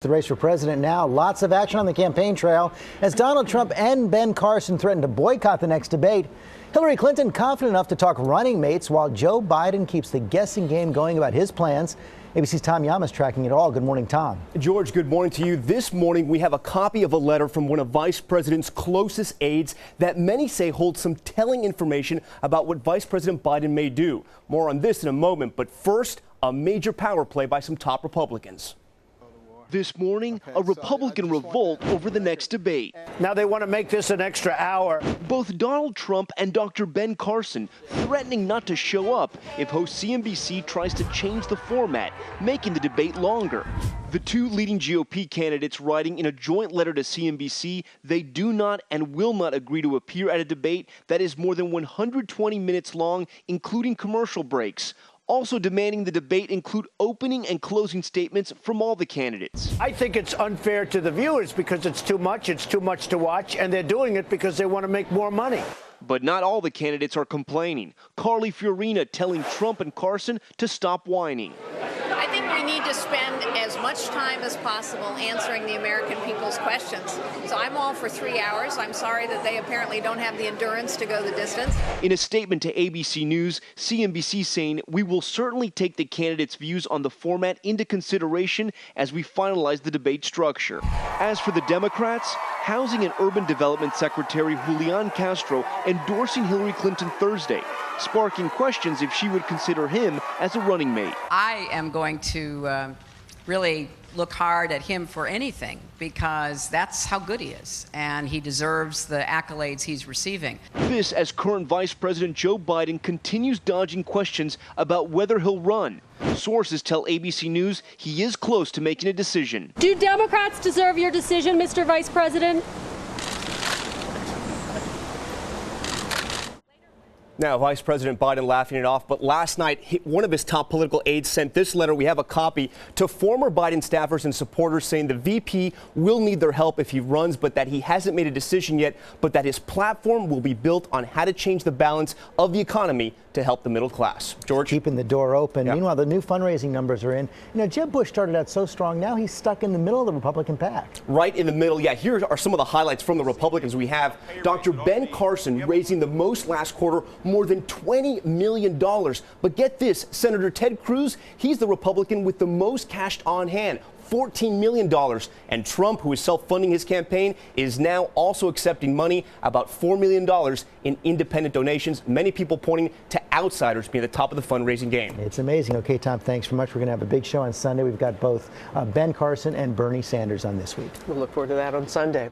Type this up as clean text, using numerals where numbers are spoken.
The race for president now. Lots of action on the campaign trail as Donald Trump and Ben Carson threaten to boycott the next debate. Hillary Clinton confident enough to talk running mates while Joe Biden keeps the guessing game going about his plans. ABC's Tom Yama is tracking it all. Good morning, Tom. George, good morning to you. This morning, we have a copy of a letter from one of Vice President's closest aides that many say holds some telling information about what Vice President Biden may do. More on this in a moment. But first, a major power play by some top Republicans. This morning, a Republican revolt over the next debate. Now they want to make this an extra hour. Both Donald Trump and Dr. Ben Carson threatening not to show up if host CNBC tries to change the format, making the debate longer. The two leading GOP candidates writing in a joint letter to CNBC they do not and will not agree to appear at a debate that is more than 120 minutes long, including commercial breaks. Also demanding the debate include opening and closing statements from all the candidates. I think it's unfair to the viewers because it's too much to watch, and they're doing it because they want to make more money. But not all the candidates are complaining. Carly Fiorina telling Trump and Carson to stop whining. I think we need to spend as much time as possible answering the American people's questions. So I'm all for 3 hours. I'm sorry that they apparently don't have the endurance to go the distance. In a statement to ABC News, CNBC saying, "We will certainly take the candidates' views on the format into consideration as we finalize the debate structure." As for the Democrats, Housing and Urban Development Secretary Julian Castro endorsing Hillary Clinton Thursday, sparking questions if she would consider him as a running mate. I am going to really look hard at him for anything because that's how good he is, and he deserves the accolades he's receiving. This as current Vice President Joe Biden continues dodging questions about whether he'll run. Sources tell ABC News he is close to making a decision. Do Democrats deserve your decision, Mr. Vice President? Now, Vice President Biden laughing it off, but last night, one of his top political aides sent this letter, we have a copy, to former Biden staffers and supporters saying the VP will need their help if he runs, but that he hasn't made a decision yet, but that his platform will be built on how to change the balance of the economy to help the middle class. George? Keeping the door open. Yep. Meanwhile, the new fundraising numbers are in. You know, Jeb Bush started out so strong. Now he's stuck in the middle of the Republican pack. Right in the middle. Yeah, here are some of the highlights from the Republicans. We have Dr. Ben Carson raising the most last quarter, more than $20 million. But get this, Senator Ted Cruz, he's the Republican with the most cash on hand, $14 million. And Trump, who is self-funding his campaign, is now also accepting money, about $4 million in independent donations, many people pointing to outsiders being at the top of the fundraising game. It's amazing. Okay, Tom, thanks very much. We're going to have a big show on Sunday. We've got both Ben Carson and Bernie Sanders on this week. We'll look forward to that on Sunday.